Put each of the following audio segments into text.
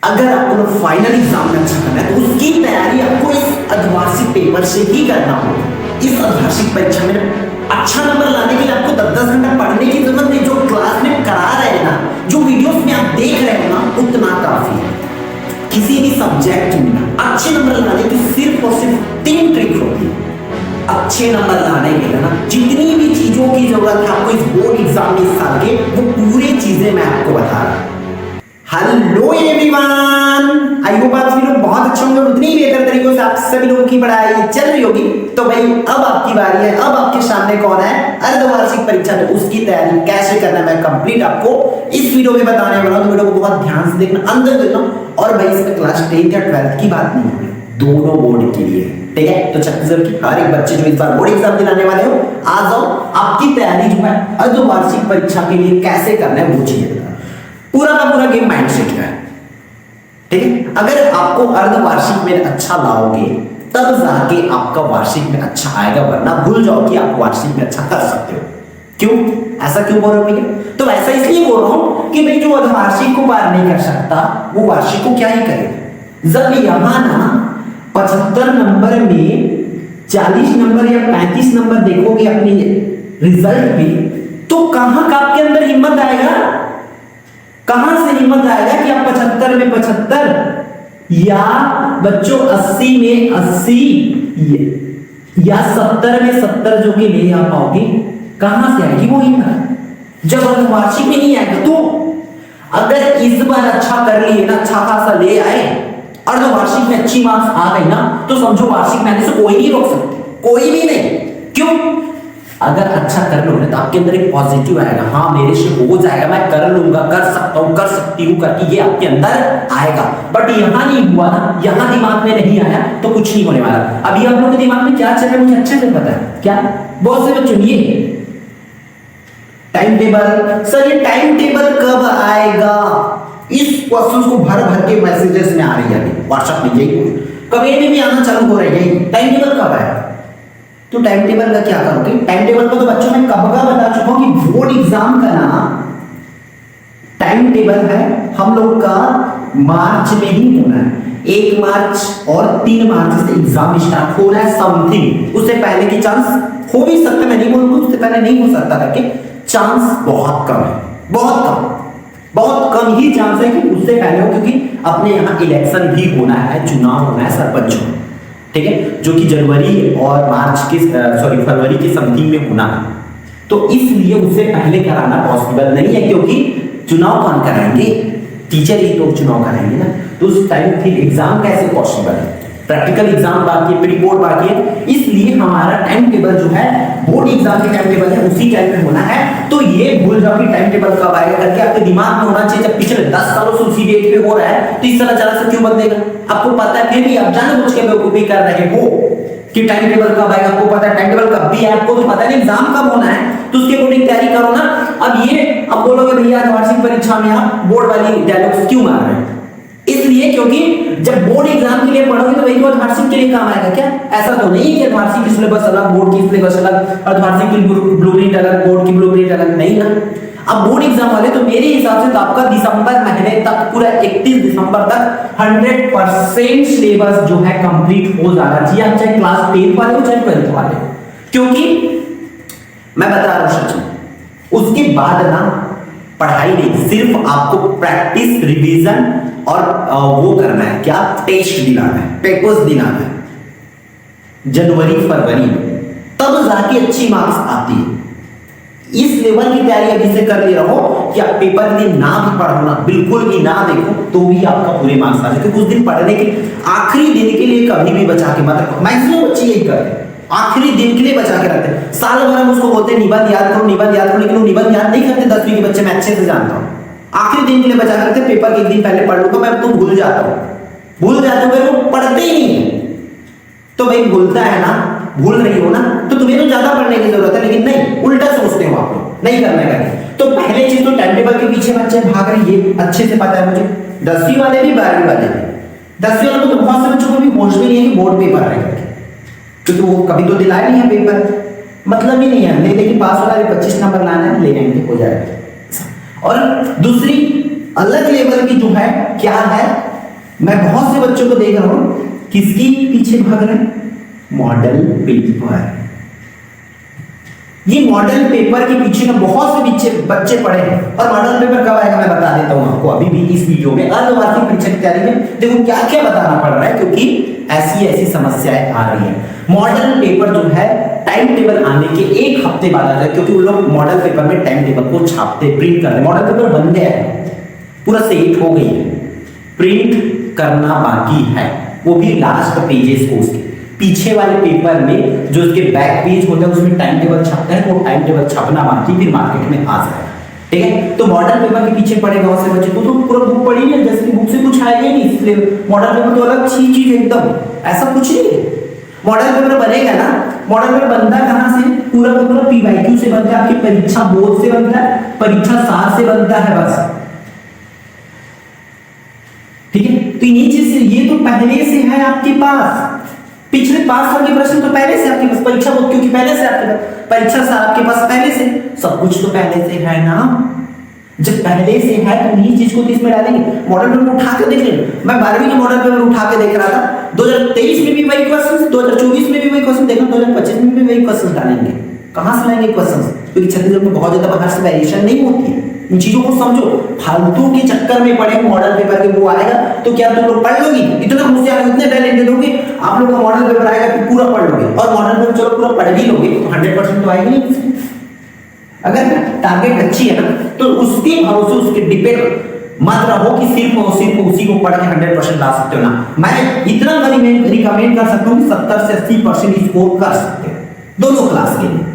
अगर आपको final exam में अच्छा करना है तो उसकी तैयारी आपको इस अर्धवार्षिक पेपर से ही करना होगा। इस अर्धवार्षिक परीक्षा में अच्छा नंबर लाने के लिए आपको 10-10 घंटा पढ़ने की जरूरत नहीं। जो क्लास में करा रहे हैं ना, जो वीडियोस में आप देख रहे हो ना, उतना काफी है। किसी भी सब्जेक्ट में अच्छे नंबर लाने की सिर्फ और सिर्फ 3 ट्रिक होती है। अच्छे नंबर लाने के लिए ना जितनी भी चीजों की जरूरत है आपको इस बोर्ड एग्जाम में इस साल के, वो पूरी चीजें मैं आपको बता रहा हूं। हेलो एवरीवन, आई होप आप सभी लोग बहुत अच्छे होंगे और उतनी ही बेहतर तरीकों से आप सभी लोगों की पढ़ाई चल रही होगी। तो भाई अब आपकी बारी है। अब आपके सामने कौन है? अर्धवार्षिक परीक्षा। तो उसकी तैयारी कैसे करना है मैं कंप्लीट आपको इस वीडियो में बताने वाला हूं। तो वीडियो को बहुत ध्यान से देखना, अंदर देखना। और भाई इसमें क्लास 10 या 12 की बात नहीं है, दोनों बोर्ड के लिए, ठीक है। तो छत्तीसगढ़ की हर एक बच्चे जो इस बार बोर्ड एग्जाम दिलाने वाले हो, आ जाओ। आपकी तैयारी जो है अर्धवार्षिक परीक्षा के लिए कैसे करना है वो चीजें बता। पूरा का पूरा गेम माइंडसेट का है, ठीक है। अगर आपको अर्धवार्षिक में अच्छा लाओगे तब जाके आपका वार्षिक में अच्छा आएगा, वरना भूल जाओ कि आप वार्षिक में अच्छा कर सकते हो। क्यों ऐसा क्यों बोल रहे हो भैया? तो ऐसा इसलिए बोल रहा हूं कि भाई जो अर्धवार्षिक को पार नहीं कर सकता वो वार्षिक को क्या ही करेगा। जब यहां ना 75 नंबर में 40 नंबर या 35 नंबर देखोगे अपनी रिजल्ट में, तो कहां का आपके अंदर हिम्मत आएगा? कहां से हिम्मत आएगा कि आप 75 में 75 या बच्चों 80 में 80 या 70 में 70 जो कि ले आ पाओगे? कहां से आएगी वो हिम्मत? जब अर्धवार्षिक में नहीं आएगा। तो अगर इस बार अच्छा कर लिए ना, अच्छा खासा ले आए, अर्धवार्षिक में अच्छी मार्क्स आ गई ना, तो समझो वार्षिक में आने से कोई नहीं रोक सकते, कोई भी नहीं। क्यों? अगर अच्छा कर लोगे तो आपके अंदर एक पॉजिटिव आएगा, हाँ मेरे से हो जाएगा, मैं कर लूंगा, कर सकता हूं, कर सकती हूं करके ये आपके अंदर आएगा। बट यहां नहीं हुआ ना, यहां दिमाग में नहीं आया तो कुछ नहीं होने वाला। अभी आप लोगों के दिमाग में क्या चल रहा है मुझे अच्छे से पता है। क्या? बहुत से बच्चों ये टाइम टेबल, सर ये टाइम टेबल कब आएगा? इस क्वेश्चन को भर भर के मैसेजेस में आ रही है व्हाट्सएप में, यही कभी भी आना चालू हो रहा है। यही टाइम टेबल कब आएगा? तो टाइम टेबल का क्या करोगे? टाइम टेबल को तो बच्चों मैं कब का बता चुका हूं कि बोर्ड एग्जाम का ना टाइम टेबल है हम लोग का मार्च में ही होना है। 1 मार्च और 3 मार्च से एग्जाम स्टार्ट हो रहा है समथिंग। उससे पहले की चांस हो भी सकता है, मैं नहीं बोलूंगा उससे पहले नहीं हो सकता करके, चांस बहुत कम है, बहुत कम ही चांस है कि उससे पहले हो, क्योंकि अपने यहाँ इलेक्शन भी होना है, चुनाव होना है सरपंचों, ठीक है, जो कि जनवरी और फरवरी के समथिंग में होना है। तो इसलिए उससे पहले कराना पॉसिबल नहीं है, क्योंकि चुनाव कौन कराएंगे? टीचर ही लोग चुनाव कराएंगे ना। तो उस टाइम फिर एग्जाम कैसे पॉसिबल है? प्रैक्टिकल एग्जाम बाकी है, प्री बोर्ड बाकी है। इसलिए हमारा टाइम टेबल जो है बोर्ड एग्जाम के टाइम टेबल है उसी टाइम पे होना है। तो ये भूल जाओ कि टाइम टेबल कब आएगा करके आपके दिमाग में होना चाहिए। जब पिछले 10 सालों से उसी डेट पे हो रहा है तो इस तरह चला से क्यों बदलेगा? आपको पता है, फिर भी आप जानबूझ के बेवकूफी कर रहे हो कि टाइम टेबल कब आएगा। आपको पता है टाइम टेबल कब भी है, आपको तो पता नहीं एग्जाम कब होना है, तो उसके अकॉर्डिंग तैयारी करो ना। अब बोलोगे भैया वार्षिक परीक्षा में आप बोर्ड वाली डायलॉग्स क्यों मार रहे हैं? इसलिए क्योंकि जब बोर्ड एग्जाम के लिए पढ़ोगे तो वही तो अर्धवार्षिक के लिए काम आएगा क्या? ऐसा तो नहीं कि अर्धवार्षिक की सिलेबस अलग, बोर्ड की सिलेबस अलग, अर्धवार्षिक की ब्लूप्रिंट अलग, बोर्ड की ब्लूप्रिंट अलग, नहीं ना। अब बोर्ड एग्जाम वाले तो मेरे हिसाब से तो आपका दिसंबर महीने तक, पूरा 31 दिसंबर तक 100% सिलेबस जो है कंप्लीट हो जाना चाहिए, आप चाहे क्लास 10 वाले हो चाहे 12 वाले हो। क्योंकि मैं बता रहा हूं सच में, उसके बाद ना पढ़ाई नहीं, सिर्फ आपको प्रैक्टिस, रिवीजन और वो करना है, क्या? टेस्ट दिलाना है, पेपर्स दिलाना है जनवरी फरवरी में, तब जाके अच्छी मार्क्स आती है। इस लेवल की तैयारी अभी से कर ले रहा हो कि आप पेपर में ना भी पढ़ो ना, बिल्कुल भी ना देखो, तो भी आपका पूरे मार्क्स आ जाए। क्योंकि उस दिन पढ़ने के आखिरी दिन के लिए कभी भी बचा के मत रखो। मैक्सिमम बच्चे यही करते हैं, आखिरी दिन के लिए बचा के रखते हैं। साल भर हम उसको बोलते हैं निबंध याद करो, निबंध याद करो, लेकिन वो निबंध याद नहीं करते। 10वीं के बच्चे मैं अच्छे से जानता हूँ, आखिरी दिन के लिए बचा करते, पेपर के एक दिन पहले पढ़ लूंगा मैं, तो भूल जाता हूँ, वो पढ़ते ही नहीं है। तो भाई भूलता है ना, भूल रही हो ना, तो तुम्हें तो ज्यादा पढ़ने की जरूरत है, लेकिन नहीं, उल्टा सोचते हो आप लोग, नहीं करना है। तो पहले चीज तो टाइम टेबल के पीछे बच्चे भाग रहे, ये अच्छे से पता है मुझे। 10वीं वाले भी 12वीं वाले भी, 10वीं वालों को तो बहुत से बच्चों को भी होश भी नहीं है कि बोर्ड पेपर आएगा, क्योंकि वो कभी तो दिलाया नहीं है पेपर, मतलब ही नहीं है। ले लेके पास हो रहा है, 25 नंबर लाना है, ले लेंगे, हो जाएगा। और दूसरी अलग लेवल की जो है क्या है मैं बहुत से बच्चों को देख रहा हूं किसकी पीछे भाग रहे हैं, मॉडल पेपर। ये मॉडल पेपर के पीछे ना बहुत से बच्चे पड़े हैं। और मॉडल पेपर कब आएगा मैं बता देता हूं आपको अभी भी इस वीडियो में। अर्धवार्षिक परीक्षा की तैयारी में देखो क्या क्या बताना पड़ रहा है, क्योंकि ऐसी ऐसी समस्याएं आ रही है। मॉडल पेपर जो है टाइम टेबल आने के एक हफ्ते बाद आ जाए, क्योंकि वो लोग मॉडल पेपर में टाइम टेबल को छापते प्रिंट करते। मॉडल पेपर बन गया है, पूरा सेट हो गई है, प्रिंट करना बाकी है, वो भी लास्ट पेजेस को। उसके पीछे वाले पेपर में जो उसके बैक पेज होता है उसमें टाइम टेबल छपता है, वो टाइम टेबल छपना बाकी फिर मार्केट में आ जाएगा। ठीक है, तो मॉडल पेपर के पीछे पड़े बहुत से बच्चे को तो पूरा बुक पढ़ी नहीं, जैसे बुक से कुछ आएगा नहीं, इसलिए मॉडल पेपर तो अलग चीज एकदम, ऐसा कुछ नहीं है। मॉडल पेपर बनेगा ना, मॉडल पेपर बनता है कहां से, पूरा का पूरा पीवाईक्यू से बनता है, आपकी परीक्षा बोर्ड से बनता है, परीक्षा सार से बनता है बस। ठीक है, तो ये चीज ये तो पहले से है आपके पास, पिछले 5 साल के प्रश्न तो पहले से आपके पास, परीक्षा बोर्ड क्योंकि पहले से आपके पास, परीक्षा साल आपके पास पहले से, सब कुछ तो पहले से है ना। जब पहले से है तो इन्हीं चीज को तो इसमें डालेंगे। मॉडल पेपर उठा के देख लेंगे, मैं 12वीं के मॉडल पेपर उठा के देख रहा था, 2023 में भी वही क्वेश्चन, 2024 में भी वही क्वेश्चन देखा, 2025 में भी वही क्वेश्चन डालेंगे। कहां से लाएंगे क्वेश्चन, क्योंकि छत्तीसगढ़ में बहुत ज्यादा बाहर से वेरिएशन नहीं होती है। इन चीजों को समझो, फालतू के चक्कर में पड़े मॉडल पेपर के वो आएगा तो क्या तुम लोग पढ़ लोगी, इतना होशियार इतने टैलेंटेड होगे आप लोग का मॉडल पेपर आएगा तो पूरा पढ़ लोगे, और मॉडल पेपर चलो पूरा पढ़ भी लोगे तो 100% तो आएगा नहीं। अगर टारगेट अच्छी है ना तो उसके भरोसे उसके डिपेंड मत रहो कि सिर्फ और सिर्फ उसी को पढ़ के 100% ला सकते हो ना। मैं इतना रिकमेंड कर सकता हूँ कि 70 से 80% स्कोर कर सकते हो दोनों क्लास के लिए।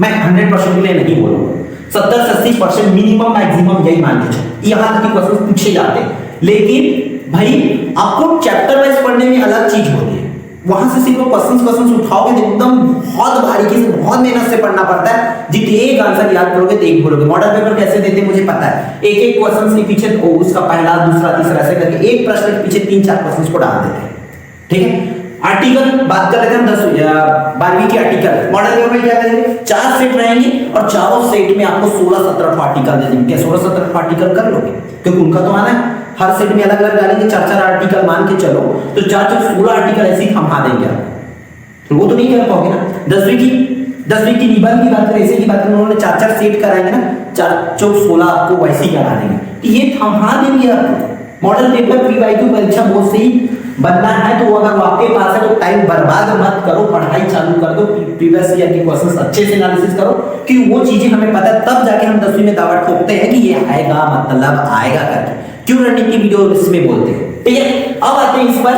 मैं 100% के लिए नहीं बोलूंगा, 70 से 80% मिनिमम मैक्सिमम यही मान के चलो। यहां तक के क्वेश्चन पूछे जाते हैं, लेकिन भाई आपको चैप्टर वाइज पढ़ने में अलग चीज होती है। वहां से सिर्फ क्वेश्चंस उठाओगे एकदम बहुत बारीकी से बहुत मेहनत से पढ़ना पड़ता है। जितने एक आंसर याद करोगे तो एक बोलोगे। मॉडल पेपर कैसे देते मुझे पता है, एक एक क्वेश्चन के पीछे उसका पहला दूसरा तीसरा ऐसे करके एक प्रश्न के पीछे 3-4 क्वेश्चन को डाल देते हैं। ठीक है, आर्टिकल बात कर लेते हैं हम 12वीं के आर्टिकल। मॉडल पेपर में क्या करेंगे, 4 सेट रहेंगे और चारों सेट में आपको 16-17 आर्टिकल दे देंगे। 16-17 आर्टिकल कर लोगे, क्योंकि उनका तो आना है, हर सेट में अलग अलग डालेंगे, 4-4 आर्टिकल मान के चलो तो 4-4 16 आर्टिकल ऐसे ही थमा देंगे आप, तो वो तो नहीं कर पाओगे ना। 10वीं की निबंध की बात करें, ऐसे की बात करें, उन्होंने 4-4 सेट कराएंगे ना, 4-4-16 आपको वैसे ही करा देंगे, तो ये थमा देंगे आपको। मॉडल पेपर पीवाईक्यू परीक्षा बोर्ड से ही बनना है, तो अगर आपके पास है तो टाइम बर्बाद मत करो, पढ़ाई चालू कर दो, प्रीवियस ईयर के क्वेश्चंस अच्छे से एनालिसिस करो, कि वो चीजें हमें पता है, तब जाके हम 10वीं में दावा ठोकते हैं कि ये आएगा मतलब आएगा करके। क्यों रणनीति वीडियो इसमें बोलते हैं। ठीक है, अब आते हैं इस पर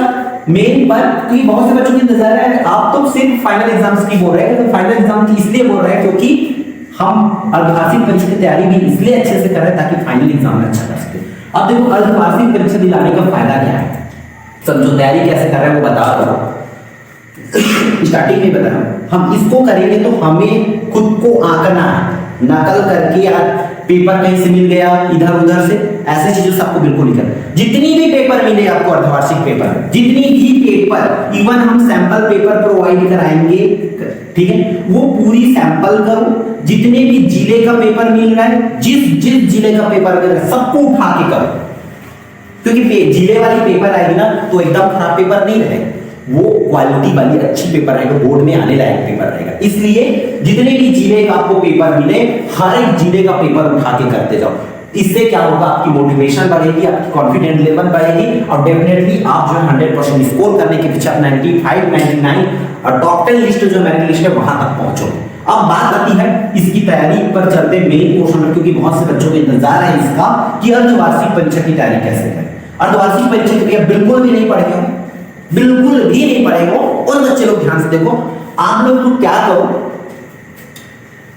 मेन पर, क्योंकि बहुत से बच्चों की इंतजार है। आप तो सिर्फ फाइनल एग्जाम्स की बोल रहे हैं, तो फाइनल एग्जाम की इसलिए बोल रहे हैं क्योंकि हम अर्धवार्षिक परीक्षा की तैयारी भी इसलिए अच्छे से कर रहे हैं ताकि फाइनल एग्जाम में अच्छा कर सके। अब देखो अर्धवार्षिक परीक्षा दिलाने का फायदा क्या है, समझो तैयारी कैसे कर रहे हैं वो बता दो। स्टार्टिंग में बता, हम इसको करेंगे तो हमें खुद को आंकना है, नकल करके यार पेपर कहीं से मिल गया इधर उधर से, ऐसे चीजों से आपको बिल्कुल नहीं करना। जितनी भी पेपर मिले आपको अर्धवार्षिक पेपर, जितनी भी पेपर, इवन हम सैंपल पेपर प्रोवाइड कराएंगे, ठीक है, वो पूरी सैंपल करो। जितने भी जिले का पेपर मिल रहा है, जिस जिले का पेपर मिल रहा है सबको उठा के करो, क्योंकि जिले वाली पेपर आएगी ना तो एकदम खराब पेपर नहीं रहेगा, वो क्वालिटी वाली अच्छी पेपर रहेगा, बोर्ड में आने लायक पेपर रहेगा। इसलिए जितने भी जिले का आपको पेपर मिले, हर एक जिले का पेपर उठा के करते जाओ। इससे क्या होगा, आपकी मोटिवेशन बढ़ेगी, आपकी कॉन्फिडेंस लेवल बढ़ेगी, और डेफिनेटली आप जो 100% स्कोर करने के पीछे 95, 99 और टॉप 10 लिस्ट जो मेरिट लिस्ट है वहां तक पहुंचोगे। अब बात आती है इसकी तैयारी पर चलते मेन पोर्शन में, क्योंकि बहुत से बच्चों को इंतजार है इसका कि अर्धवार्षिक परीक्षा की तैयारी कैसे करें। अर्धवार्षिक परीक्षा की तैयारी बिल्कुल भी नहीं पढ़े हो, बिल्कुल भी नहीं पढ़े हो, और बच्चे लोग ध्यान से देखो, आप लोग तो क्या करो,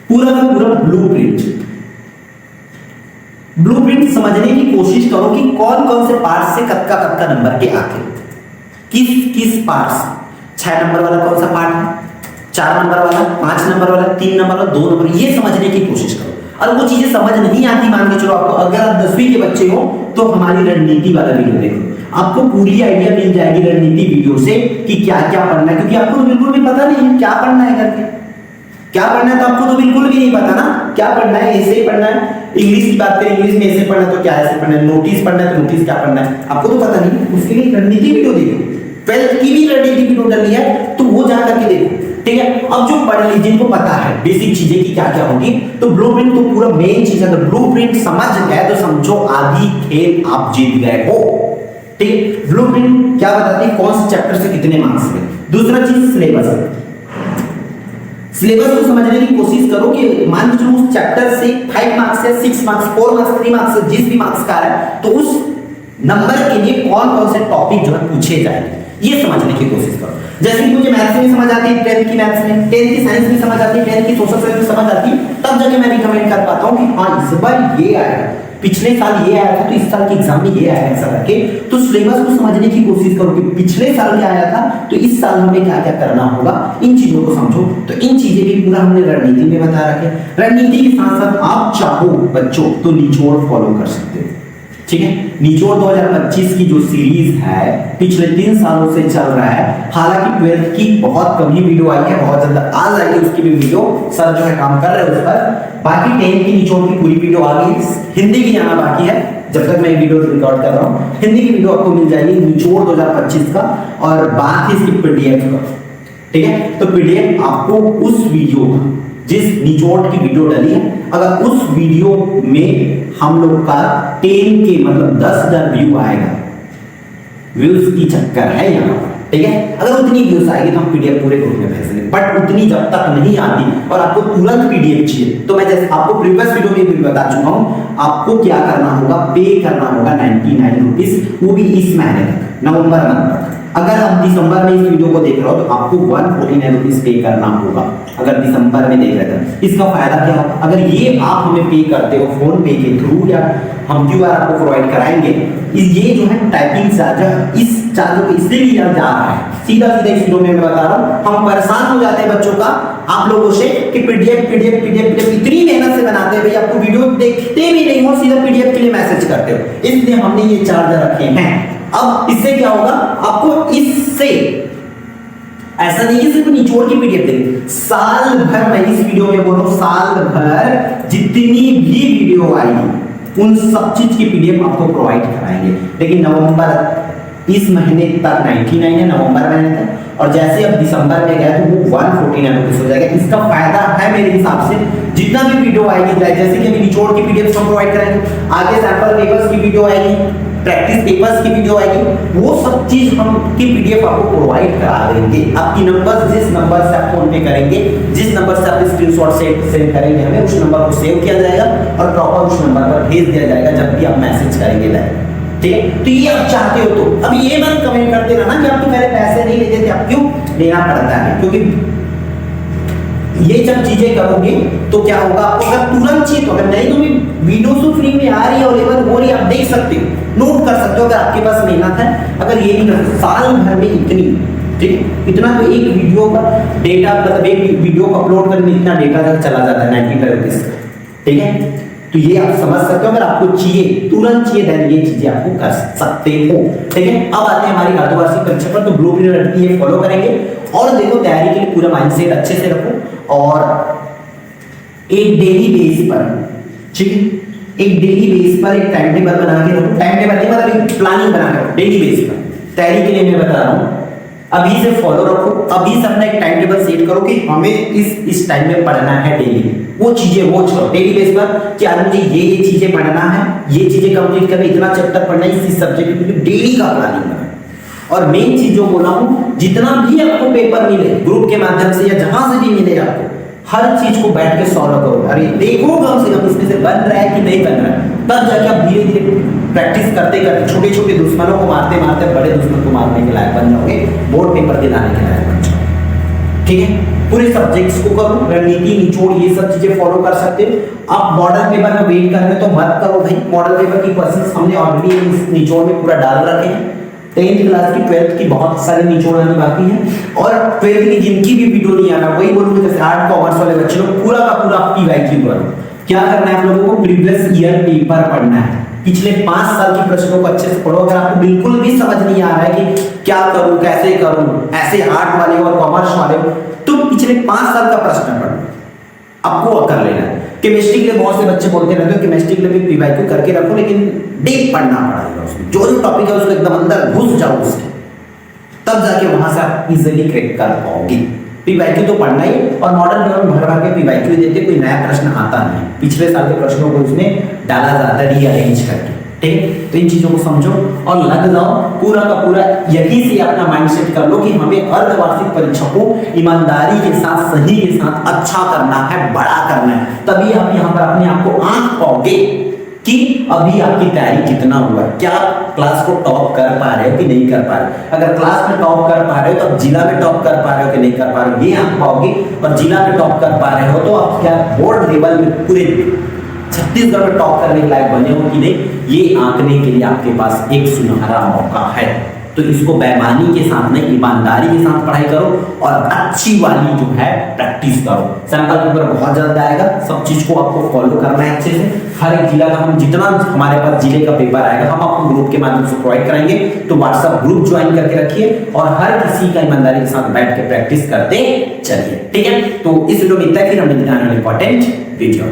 पूरा का पूरा ब्लूप्रिंट समझने की कोशिश करो कि कौन कौन से पार्ट से कब का नंबर के आते, किस पार्ट से 6 नंबर वाला कौन सा पार्ट है, 4 नंबर वाला, 5 नंबर वाला, 3 नंबर वाला, 2 नंबर, ये समझने की कोशिश करो। और वो चीजें समझ नहीं आती, मान के चलो आपको, अगर आप 10वीं के बच्चे हो तो हमारी रणनीति वाला वीडियो देखो, आपको पूरी आइडिया मिल जाएगी रणनीति वीडियो से कि क्या क्या पढ़ना है, क्योंकि आपको तो बिल्कुल भी पता नहीं है क्या पढ़ना है करके, क्या पढ़ना है तो आपको तो बिल्कुल भी नहीं पता ना क्या पढ़ना है, ऐसे ही पढ़ना है। इंग्लिश की बात करें, इंग्लिश में ऐसे पढ़ना तो क्या ऐसे पढ़ना है, नोटिस पढ़ना है तो नोटिस क्या पढ़ना है, आपको तो पता नहीं, उसके लिए रणनीति वीडियो देखो, 12th की भी रणनीति वीडियो डली है तो वो जा करके देखो, ठीक है। अब जो पढ़ ली, जिनको पता है बेसिक चीजें की क्या क्या होगी, तो ब्लूप्रिंट तो पूरा मेन चीज है, तो ब्लूप्रिंट समझ गए तो समझो आधी खेल आप जीत गए हो, ठीक। ब्लूप्रिंट क्या बताती है, कौन से चैप्टर से कितने मार्क्स में। दूसरा चीज सिलेबस, सिलेबस को समझने की कोशिश करो कि मान लो उस चैप्टर से 5 मार्क्स या 6 मार्क्स 4 मार्क्स 3 मार्क्स जिस भी मार्क्स का है, तो उस नंबर के लिए कौन कौन से टॉपिक जो है पूछे जाएंगे, ये समझने की कोशिश करो। जैसे कि मुझे मैथ्स में समझ आती है 10th की मैथ्स में, 10th की साइंस में समझ आती है, 10th की सोशल साइंस में समझ आती है, तब जाके मैं रिकमेंड कर पाता हूं कि हाँ इस बार ये आया, पिछले साल ये आया था तो इस साल के एग्जाम में ये आया ऐसा करके। तो सिलेबस को समझने की कोशिश करो कि पिछले साल क्या आया था तो इस साल हमें क्या क्या करना होगा, इन चीजों को समझो। तो इन चीजें भी पूरा हमने रणनीति में बता रखे। रणनीति के साथ साथ आप चाहो बच्चों तो निचोड़ फॉलो कर सकते हो, ठीक है। निचोड़ 2025 की जो सीरीज है पिछले 3 सालों से चल रहा है, हालांकि 12th की बहुत कम ही वीडियो आई है, बहुत जल्द आ जाएगी उसकी भी वीडियो, सर जो है काम कर रहे हैं उस पर। बाकी 10th की निचोड़ की पूरी वीडियो आ गई, हिंदी की आना बाकी है, जब तक मैं वीडियो रिकॉर्ड कर रहा हूँ हिंदी की वीडियो आपको मिल जाएगी निचोड़ 2025 का। और बात है इसकी पीडीएफ का, ठीक है। तो पीडीएफ आपको उस वीडियो का, जिस निचोड़ की वीडियो डली है, अगर उस वीडियो में हम लोग का 10 के मतलब 10,000 व्यू आएगा, व्यूज की चक्कर है यहाँ, ठीक है। अगर उतनी व्यूज आएगी तो हम पीडीएफ पूरे ग्रुप में भेज देंगे, बट उतनी जब तक नहीं आती और आपको तुरंत पीडीएफ चाहिए, तो मैं जैसे आपको प्रीवियस वीडियो में भी बता चुका हूँ, आपको क्या करना होगा, पे करना होगा 99 रुपीज, वो भी इस महीने तक, नवंबर मंथ तक। अगर आप दिसंबर में इस वीडियो को देख रहे हो तो आपको 149 रुपीज पे करना होगा, अगर दिसंबर में देख रहे थे। इसका फायदा क्या होगा, अगर ये आप हमें पे करते हो फोन पे के थ्रू या हम क्यूआर आपको प्रोवाइड कराएंगे, ये जो है टाइपिंग चार्ज, इस चार्ज को इसलिए लिया जा रहा है, सीधा सीधा इस वीडियो में मैं बता रहा हूँ। हम परेशान हो जाते हैं बच्चों का आप लोगों से कि पीडीएफ पीडीएफ पीडीएफ इतनी मेहनत से बनाते हैं, भाई आपको वीडियो देखते भी नहीं हो, सीधा पीडीएफ के लिए मैसेज करते हो, इसलिए हमने ये चार्ज रखे हैं। अब इससे क्या होगा, आपको इससे ऐसा नहीं कि सिर्फ निचोड़ की पीडीएफ देंगे, साल भर, मैं इस वीडियो में बोल रहा हूं, साल भर जितनी भी वीडियो आएगी उन सब चीज की पीडीएफ आपको प्रोवाइड कराएंगे। लेकिन नवंबर इस महीने तक 99 है, नवंबर महीने तक, और जैसे अब दिसंबर में गया तो वो 149 रुपीज हो जाएगा। इसका फायदा है मेरे हिसाब से, जितना भी वीडियो आएगी, जैसे कि अभी निचोड़ की पीडीएफ हम प्रोवाइड करेंगे, आगे सैंपल पेपर्स की वीडियो आएगी, प्रैक्टिस पेपर्स की वीडियो आएगी, वो सब चीज हम की पीडीएफ आपको प्रोवाइड करा देंगे। आपकी नंबर, जिस नंबर से आप फोन पे करेंगे, जिस नंबर से आप स्क्रीनशॉट सेंड करेंगे हमें, उस नंबर को सेव किया जाएगा और प्रॉपर उस नंबर पर भेज दिया जाएगा जब भी आप मैसेज करेंगे, ठीक है। तो ये आप चाहते हो तो अब ये मत कमेंट करते रहना कि आप तो पहले पैसे नहीं लेते थे, अब क्यों लेना पड़ता है, क्योंकि ये जब चीजें करोगे तो क्या होगा, आपको अगर तुरंत चाहिए तो, अगर नहीं तो भी वीडियो तो फ्री में आ रही है, अवेलेबल हो रही है, आप देख सकते हो, नोट कर सकते हो अगर आपके पास मेहनत है। अगर ये नहीं कर साल भर में इतनी, ठीक है, इतना तो एक वीडियो का डेटा, मतलब एक वीडियो को अपलोड करने में इतना डेटा तक चला जाता है 95 रुपीज का, ठीक है। तो ये आप समझ सकते हो, अगर आपको चाहिए, तुरंत चाहिए, देन ये चीजें आपको कर सकते हो, ठीक है। अब आते हैं हमारी अर्धवार्षिक परीक्षा पर, तो ब्लूप्रिंट ये फॉलो करेंगे और देखो तैयारी के लिए पूरा माइंडसेट अच्छे से रखो, और एक डेली बेस पर, ठीक है, एक डेली बेस पर एक टाइम टेबल बना के रखो। टाइम टेबल नहीं मतलब एक प्लानिंग बना के रखो डेली बेस पर, तैयारी के लिए मैं बता रहा हूँ, अभी से फॉलो रखो, अभी से अपना एक टाइम टेबल सेट करो कि हमें इस टाइम में पढ़ना है डेली, वो चीजें वो करो डेली बेस पर कि आज मुझे ये चीजें पढ़ना है, ये चीजें कंप्लीट करना, इतना चैप्टर पढ़ना है इस सब्जेक्ट के लिए, डेली का प्लानिंग बना। और मेन चीज जो बोला हूं, जितना भी आपको पेपर मिले ग्रुप के माध्यम से या जहां से भी मिले आपको, हर चीज को बैठ के सॉल्व करो। अरे देखो कम से कम इसमें से बन रहा है कि नहीं बन रहा है, तब जाके आप धीरे धीरे प्रैक्टिस करते करते छोटे छोटे दुश्मनों को मारते मारते बड़े दुश्मन को मारने के लायक बन जाओगे, बोर्ड पेपर दिलाने के लायक बन जाओगे, ठीक है। पूरे सब्जेक्ट्स को करो, रणनीति, निचोड़, ये सब चीजें फॉलो कर सकते हो। आप मॉडल पेपर में वेट कर रहे हो तो मत करो भाई, मॉडल पेपर की क्वेश्चंस हमने ऑलरेडी इस निचोड़ में पूरा डाल रखे हैं। 10th क्लास की 12th की बहुत सारे निचोड़ आने बाकी हैं, और 12th की जिनकी भी वीडियो नहीं आना, वही बोलूंगा जैसे आर्ट कॉमर्स वाले बच्चे लोग पूरा का पूरा पीवाईक्यू करो। क्या करना है आप लोगों को, प्रीवियस ईयर पेपर पढ़ना है, पिछले 5 साल की प्रश्नों को अच्छे से पढ़ो। अगर आपको बिल्कुल भी समझ नहीं आ रहा है कि क्या करूं, कैसे करूं, ऐसे आर्ट वाले और कॉमर्स वाले, तो पिछले 5 साल का प्रश्न पढ़ो, आपको कर लेना है। केमिस्ट्री के लिए बहुत से बच्चे बोलते रहते हो केमिस्ट्री के लिए भी पीवाईक्यू करके रखो, लेकिन डीप पढ़ना पड़ेगा उसमें, जो जो टॉपिक है उसको एकदम अंदर घुस जाओ उसके, तब जाके वहां से आप इजीली क्रैक कर पाओगे। पीवाईक्यू तो पढ़ना ही, और मॉडर्न पेपर में भर भर के पीवाईक्यू देते, कोई नया प्रश्न आता नहीं, पिछले साल के प्रश्नों को उसमें डाला जाता है रीअरेंज करके। ठीक है, तो इन चीजों को समझो और लग जाओ, पूरा का पूरा यही से अपना माइंडसेट कर लो कि हमें अर्धवार्षिक परीक्षा को ईमानदारी के साथ, सही के साथ अच्छा करना है, बड़ा करना है, तभी आप यहाँ पर अपने आप को आंक पाओगे कि अभी आपकी तैयारी कितना हुआ, क्या क्लास को टॉप कर पा रहे हो कि नहीं कर पा रहे हो। अगर क्लास में टॉप कर पा रहे हो तो आप जिला में टॉप कर पा रहे हो कि नहीं कर पा रहे हो, ये आंक पाओगे। और जिला में टॉप कर पा रहे हो तो आप क्या बोर्ड लेवल में पूरे छत्तीसगढ़ में टॉप करने के लायक बने हो कि नहीं, ये आंकने के लिए आपके पास एक सुनहरा मौका है। तो इसको बेईमानी के साथ नहीं, ईमानदारी के साथ पढ़ाई करो और अच्छी वाली जो है प्रैक्टिस करो। सैंपल पेपर बहुत जल्द आएगा, सब चीज को आपको फॉलो करना है अच्छे से। हर एक जिला का हम जितना हमारे पास जिले का पेपर आएगा हम आपको ग्रुप के माध्यम से प्रोवाइड कराएंगे, तो व्हाट्सएप ग्रुप ज्वाइन करके रखिए और हर किसी का ईमानदारी के साथ बैठ के प्रैक्टिस करते चलिए। ठीक है, तो इस वीडियो में इतना ही, फिर हम मिलते हैं इंपॉर्टेंट वीडियो में।